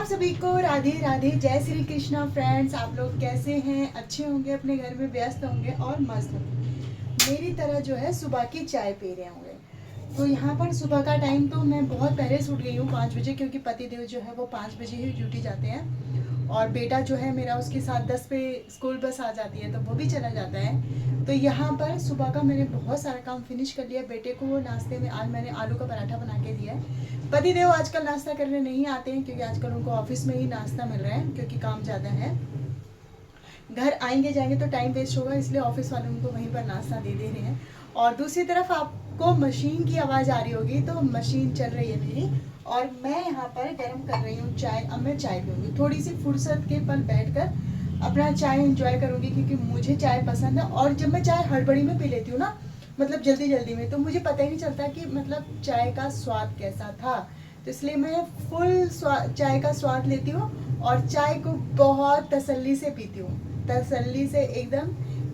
आप सभी को राधे राधे, जय श्री कृष्णा। फ्रेंड्स, आप लोग कैसे हैं? अच्छे होंगे, अपने घर में व्यस्त होंगे और मस्त होंगे। मेरी तरह जो है सुबह की चाय पी रहे होंगे। तो यहाँ पर सुबह का टाइम तो मैं बहुत पहले से उठ गई हूँ 5 बजे, क्योंकि पतिदेव जो है वो 5 बजे ही ड्यूटी जाते हैं और बेटा जो है मेरा उसके साथ 10 पे स्कूल बस आ जाती है तो वो भी चला जाता है। तो यहाँ पर सुबह का मैंने बहुत सारा काम फिनिश कर लिया। बेटे को नाश्ते में आज मैंने आलू का पराठा बना के दिया है। पतिदेव आजकल नाश्ता करने नहीं आते हैं, क्योंकि आजकल उनको ऑफिस में ही नाश्ता मिल रहा है, क्योंकि काम ज़्यादा है। घर आएंगे जाएंगे तो टाइम वेस्ट होगा, इसलिए ऑफिस वाले उनको वहीं पर नाश्ता दे दे रहे हैं। और दूसरी तरफ आपको मशीन की आवाज़ आ रही होगी, तो मशीन चल रही है मेरी और मैं यहाँ पर गर्म कर रही हूँ चाय। अब मैं चाय पीऊँगी, थोड़ी सी फुर्सत के पल बैठकर अपना चाय एंजॉय करूँगी, क्योंकि मुझे चाय पसंद है। और जब मैं चाय हड़बड़ी में पी लेती हूँ ना, मतलब जल्दी जल्दी में, तो मुझे पता ही नहीं चलता कि मतलब चाय का स्वाद कैसा था। तो इसलिए मैं फुल चाय का स्वाद लेती हूँ और चाय को बहुत तसल्ली से पीती हूँ, तसल्ली से एकदम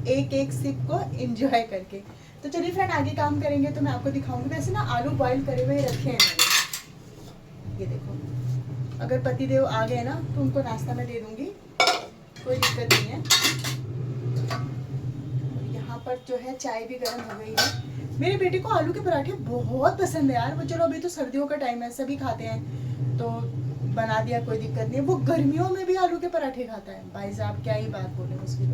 एक एक सिप को एंजॉय करके। तो चलिए फ्रेंड, आगे काम करेंगे तो मैं आपको दिखाऊंगी। वैसे ना आलू बॉईल करे हुए रखे हैं मैंने, ये देखो। अगर पतिदेव आ गए ना तो उनको नाश्ता में दे दूंगी, कोई दिक्कत नहीं है। यहाँ पर जो है चाय भी गर्म हो गई है। मेरे बेटे को आलू के पराठे बहुत पसंद है यार। वो चलो अभी तो सर्दियों का टाइम है, सभी खाते हैं तो बना दिया, कोई दिक्कत नहीं है। वो गर्मियों में भी आलू के पराठे खाता है। भाई साहब क्या ही बात बोले उसकी,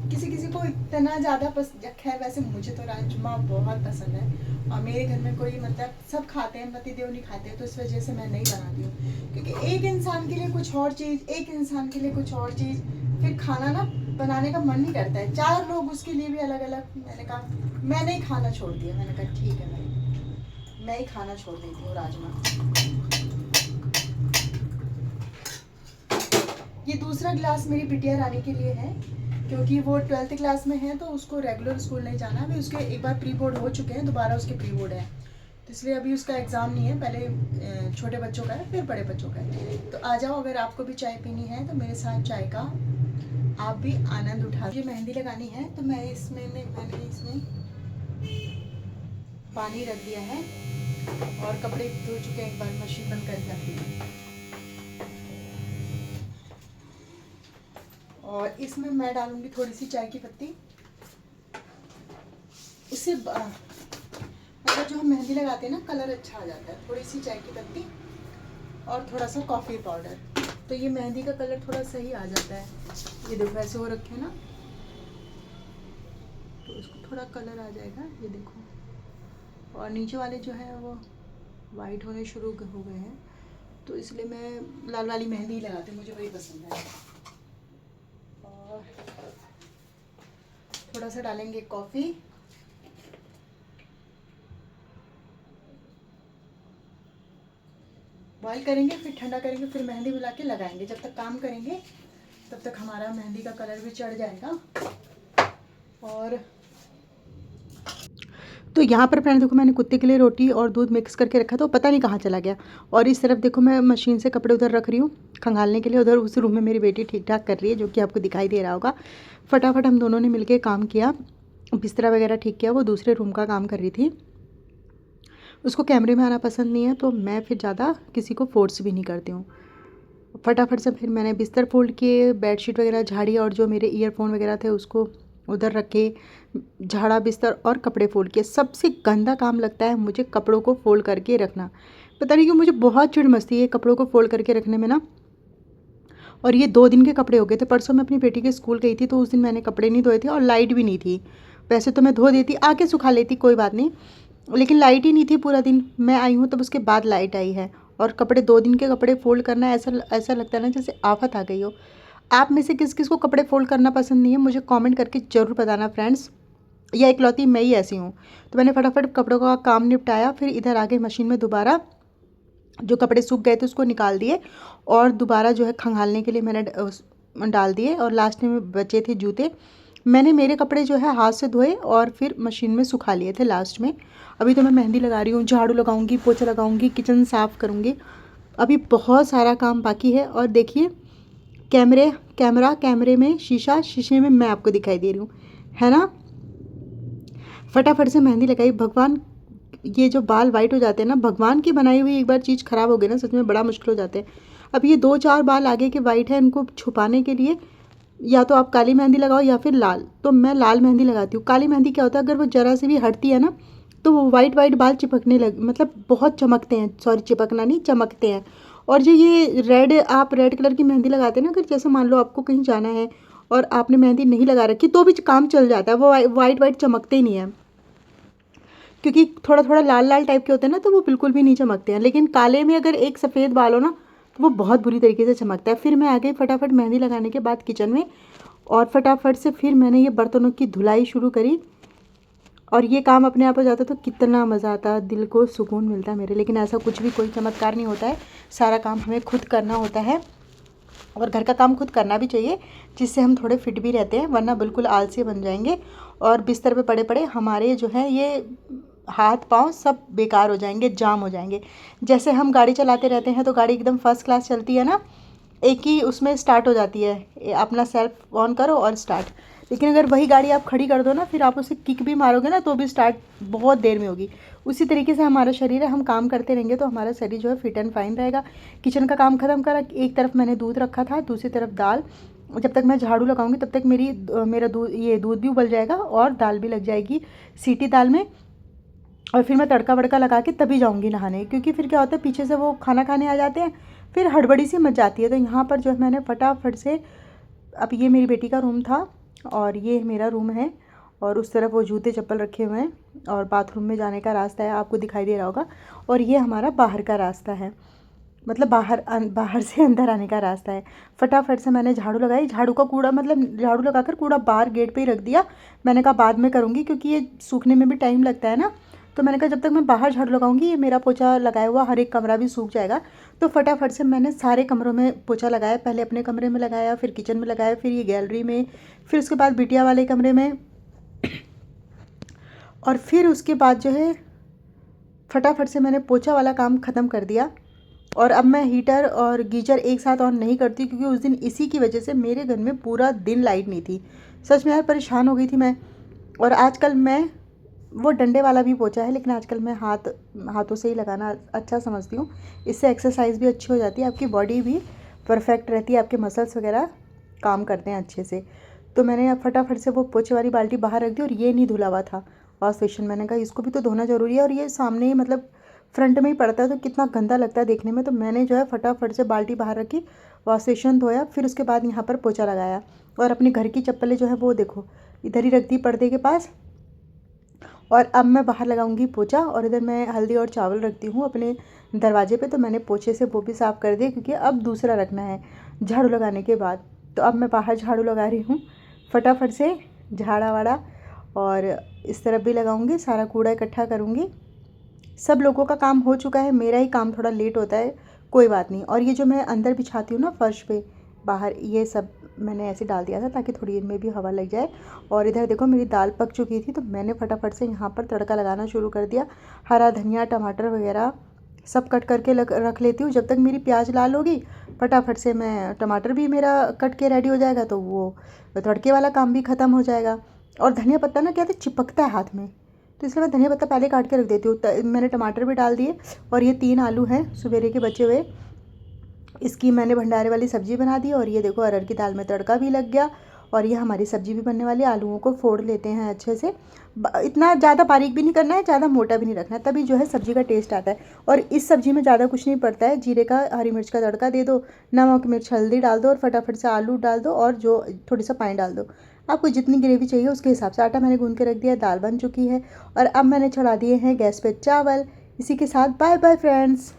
किसी किसी को इतना ज़्यादा पसंद। खैर वैसे मुझे तो राजमा बहुत पसंद है और मेरे घर में कोई मतलब सब खाते हैं, पतिदेव नहीं खाते, तो इस वजह से मैं नहीं बनाती हूँ। क्योंकि एक इंसान के लिए कुछ और चीज़, एक इंसान के लिए कुछ और चीज़, फिर खाना ना बनाने का मन नहीं करता है। 4 लोग उसके लिए भी अलग अलग। मैंने कहा, मैंने ही खाना छोड़ दिया। मैंने कहा ठीक है भाई, मैं ही खाना छोड़ देती हूँ राजमा। ये दूसरा गिलास मेरी बिटिया रानी के लिए है, क्योंकि वो 12th क्लास में है तो उसको रेगुलर स्कूल नहीं जाना। अभी उसके एक बार प्री बोर्ड हो चुके हैं, दोबारा उसके प्री बोर्ड है, तो इसलिए अभी उसका एग्ज़ाम नहीं है। पहले छोटे बच्चों का है, फिर बड़े बच्चों का है। तो आ जाओ, अगर आपको भी चाय पीनी है तो मेरे साथ चाय का आप भी आनंद उठा। ये मेहंदी लगानी है तो मैंने इसमें पानी रख दिया है और कपड़े धो चुके हैं, एक बार मशीन बंद करके रख दी। और इसमें मैं डालूंगी थोड़ी सी चाय की पत्ती। उससे मतलब जो हम मेहंदी लगाते हैं ना, कलर अच्छा आ जाता है। थोड़ी सी चाय की पत्ती और थोड़ा सा कॉफ़ी पाउडर, तो ये मेहंदी का कलर थोड़ा सही आ जाता है। ये देखो ऐसे हो रखे ना, तो इसको थोड़ा कलर आ जाएगा, ये देखो। और नीचे वाले जो है वो वाइट होने शुरू हो गए हैं, तो इसलिए मैं लाल वाली मेहंदी लगाती हूँ, मुझे वही पसंद है। और थोड़ा सा डालेंगे कॉफ़ी, बॉईल करेंगे, फिर ठंडा करेंगे, फिर मेहंदी मिला के लगाएंगे। जब तक काम करेंगे तब तक हमारा मेहंदी का कलर भी चढ़ जाएगा। और तो यहाँ पर फ्रेंड देखो, मैंने कुत्ते के लिए रोटी और दूध मिक्स करके रखा था, पता नहीं कहाँ चला गया। और इस तरफ देखो, मैं मशीन से कपड़े उधर रख रही हूँ खंगालने के लिए। उधर उस रूम में मेरी बेटी ठीक ठाक कर रही है, जो कि आपको दिखाई दे रहा होगा। फटाफट हम दोनों ने मिलकर काम किया, बिस्तरा वगैरह ठीक किया। वो दूसरे रूम का काम कर रही थी, उसको कैमरे में आना पसंद नहीं है, तो मैं फिर ज़्यादा किसी को फोर्स भी नहीं करती हूँ। फटाफट से फिर मैंने बिस्तर फोल्ड किए, बेडशीट वगैरह झाड़ी, और जो मेरे ईयरफोन वगैरह थे उसको उधर रखे, झाड़ा बिस्तर और कपड़े फोल्ड किए। सबसे गंदा काम लगता है मुझे कपड़ों को फोल्ड करके रखना। पता नहीं क्यों मुझे बहुत चिढ़ मचती है कपड़ों को फोल्ड करके रखने में ना। और ये 2 दिन के कपड़े हो गए थे। परसों मैं अपनी बेटी के स्कूल गई थी, तो उस दिन मैंने कपड़े नहीं धोए थे और लाइट भी नहीं थी। वैसे तो मैं धो देती, आके सुखा लेती, कोई बात नहीं, लेकिन लाइट ही नहीं थी पूरा दिन। मैं आई हूँ तब उसके बाद लाइट आई है। और कपड़े 2 दिन के कपड़े फोल्ड करना, ऐसा लगता है ना जैसे आफत आ गई हो। आप में से किस किस को कपड़े फोल्ड करना पसंद नहीं है, मुझे कमेंट करके ज़रूर बताना फ्रेंड्स, या इकलौती मैं ही ऐसी हूँ। तो मैंने फटाफट कपड़ों का काम निपटाया, फिर इधर आके मशीन में दोबारा जो कपड़े सूख गए थे उसको निकाल दिए और दोबारा जो है खंगालने के लिए मैंने डाल दिए। और लास्ट में बचे थे जूते, मैंने मेरे कपड़े जो है हाथ से धोए और फिर मशीन में सुखा लिए थे लास्ट में। अभी तो मैं मेहंदी लगा रही हूँ, झाड़ू लगाऊंगी, पोछा लगाऊंगी, किचन साफ़ करूँगी। अभी बहुत सारा काम बाकी है। और देखिए, कैमरे में शीशा, शीशे में मैं आपको दिखाई दे रही हूँ, है ना। फटाफट से मेहंदी लगाई। भगवान, ये जो बाल वाइट हो जाते हैं ना, भगवान की बनाई हुई एक बार चीज़ ख़राब हो गई ना, सच में बड़ा मुश्किल हो जाते हैं। अब ये 2-4 बाल आगे के वाइट है, इनको छुपाने के लिए या तो आप काली मेहंदी लगाओ या फिर लाल। तो मैं लाल मेहंदी लगाती हूँ। काली मेहंदी क्या होता है, अगर वो ज़रा सी भी हटती है ना तो वो वाइट वाइट बाल चिपकने लग, मतलब बहुत चमकते हैं, सॉरी चिपकना नहीं, चमकते हैं। और जो ये रेड, आप रेड कलर की मेहंदी लगाते हैं ना, अगर जैसे मान लो आपको कहीं जाना है और आपने मेहंदी नहीं लगा रखी तो भी काम चल जाता है, वो वाइट वाइट चमकते ही नहीं है, क्योंकि थोड़ा थोड़ा लाल लाल टाइप के होते हैं ना, तो वो बिल्कुल भी नहीं चमकते हैं। लेकिन काले में अगर एक सफ़ेद बाल हो ना तो वो बहुत बुरी तरीके से चमकता है। फिर मैं आ गई फटाफट मेहंदी लगाने के बाद किचन में, और फटाफट से फिर मैंने ये बर्तनों की धुलाई शुरू करी। और ये काम अपने आप हो जाता तो कितना मज़ा आता, दिल को सुकून मिलता मेरे। लेकिन ऐसा कुछ भी कोई चमत्कार नहीं होता है, सारा काम हमें खुद करना होता है, और घर का काम खुद करना भी चाहिए, जिससे हम थोड़े फिट भी रहते हैं, वरना बिल्कुल आलसी बन जाएंगे और बिस्तर पे पड़े पड़े हमारे जो है ये हाथ पाँव सब बेकार हो जाएंगे, जाम हो जाएंगे। जैसे हम गाड़ी चलाते रहते हैं तो गाड़ी एकदम फर्स्ट क्लास चलती है ना, एक ही उसमें स्टार्ट हो जाती है, अपना सेल्फ ऑन करो और स्टार्ट। लेकिन अगर वही गाड़ी आप खड़ी कर दो ना, फिर आप उसे किक भी मारोगे ना तो भी स्टार्ट बहुत देर में होगी। उसी तरीके से हमारा शरीर है, हम काम करते रहेंगे तो हमारा शरीर जो है फिट एंड फाइन रहेगा। किचन का काम ख़त्म करा, एक तरफ मैंने दूध रखा था, दूसरी तरफ दाल। जब तक मैं झाड़ू लगाऊंगी तब तक मेरा दूध भी उबल जाएगा और दाल भी लग जाएगी सीटी दाल में। और फिर मैं तड़का वड़का लगा के तभी जाऊंगी नहाने, क्योंकि फिर क्या होता है पीछे से वो खाना खाने आ जाते हैं, फिर हड़बड़ी सी मच जाती है। तो यहाँ पर जो है मैंने फटाफट से, अब ये मेरी बेटी का रूम था और ये मेरा रूम है, और उस तरफ वो जूते चप्पल रखे हुए हैं, और बाथरूम में जाने का रास्ता है, आपको दिखाई दे रहा होगा। और ये हमारा बाहर का रास्ता है, मतलब बाहर से अंदर आने का रास्ता है। फटाफट से मैंने झाड़ू लगाई, झाड़ू का कूड़ा, मतलब झाड़ू लगाकर कूड़ा बाहर गेट पे ही रख दिया। मैंने कहा बाद में करूँगी, क्योंकि ये सूखने में भी टाइम लगता है ना। तो मैंने कहा जब तक मैं बाहर झाड़ू लगाऊंगी ये मेरा पोछा लगाया हुआ हर एक कमरा भी सूख जाएगा। तो फटाफट से मैंने सारे कमरों में पोछा लगाया, पहले अपने कमरे में लगाया, फिर किचन में लगाया, फिर ये गैलरी में, फिर उसके बाद बिटिया वाले कमरे में, और फिर उसके बाद जो है फटाफट से मैंने पोछा वाला काम ख़त्म कर दिया। और अब मैं हीटर और गीजर एक साथ ऑन नहीं करती, क्योंकि उस दिन इसी की वजह से मेरे घर में पूरा दिन लाइट नहीं थी। सच में यार परेशान हो गई थी मैं। और आजकल मैं, वो डंडे वाला भी पोछा है, लेकिन आजकल मैं हाथों से ही लगाना अच्छा समझती हूँ। इससे एक्सरसाइज भी अच्छी हो जाती है, आपकी बॉडी भी परफेक्ट रहती है, आपके मसल्स वगैरह काम करते हैं अच्छे से। तो मैंने फटाफट से वो पोछे वाली बाल्टी बाहर रख दी, और ये नहीं धुला हुआ था वॉश बेसिन। मैंने कहा इसको भी तो धोना ज़रूरी है, और ये सामने ही मतलब फ्रंट में ही पड़ता है तो कितना गंदा लगता है देखने में। तो मैंने जो है फटाफट से बाल्टी बाहर रखी, वॉश बेसिन धोया, फिर उसके बाद यहाँ पर पोछा लगाया। और अपने घर की चप्पलें जो है वो देखो इधर ही रख दी पर्दे के पास। और अब मैं बाहर लगाऊंगी पोछा, और इधर मैं हल्दी और चावल रखती हूँ अपने दरवाजे पे, तो मैंने पोछे से वो भी साफ़ कर दिए, क्योंकि अब दूसरा रखना है झाड़ू लगाने के बाद। तो अब मैं बाहर झाड़ू लगा रही हूँ फटाफट से, झाड़ा वाड़ा, और इस तरफ भी लगाऊंगी, सारा कूड़ा इकट्ठा करूँगी। सब लोगों का काम हो चुका है, मेरा ही काम थोड़ा लेट होता है, कोई बात नहीं। और ये जो मैं अंदर बिछाती हूँ ना फर्श पे बाहर, ये सब मैंने ऐसे डाल दिया था ताकि थोड़ी इनमें भी हवा लग जाए। और इधर देखो मेरी दाल पक चुकी थी, तो मैंने फटाफट से यहाँ पर तड़का लगाना शुरू कर दिया। हरा धनिया, टमाटर वगैरह सब कट करके रख लेती हूँ। जब तक मेरी प्याज लाल होगी फटाफट से मैं, टमाटर भी मेरा कट के रेडी हो जाएगा, तो वो तड़के वाला काम भी ख़त्म हो जाएगा। और धनिया पत्ता ना क्या चिपकता है हाथ में, तो इसलिए मैं धनिया पत्ता पहले काट के रख देती हूँ। मैंने टमाटर भी डाल दिए, और ये 3 आलू हैं सवेरे के बचे हुए, इसकी मैंने भंडारे वाली सब्ज़ी बना दी। और ये देखो अरहर की दाल में तड़का भी लग गया, और ये हमारी सब्ज़ी भी बनने वाली है। आलूओं को फोड़ लेते हैं अच्छे से, इतना ज़्यादा बारीक भी नहीं करना है, ज़्यादा मोटा भी नहीं रखना है, तभी जो है सब्ज़ी का टेस्ट आता है। और इस सब्ज़ी में ज़्यादा कुछ नहीं पड़ता है, जीरे का, हरी मिर्च का तड़का दे दो, नमक मिर्च हल्दी डाल दो, और फटाफट से आलू डाल दो, और जो थोड़ी सा पानी डाल दो। आपको जितनी ग्रेवी चाहिए उसके हिसाब से। आटा मैंने गूँध के रख दिया, दाल बन चुकी है। और अब मैंने चढ़ा दिए हैं गैस पे चावल। इसी के साथ बाय बाय फ्रेंड्स।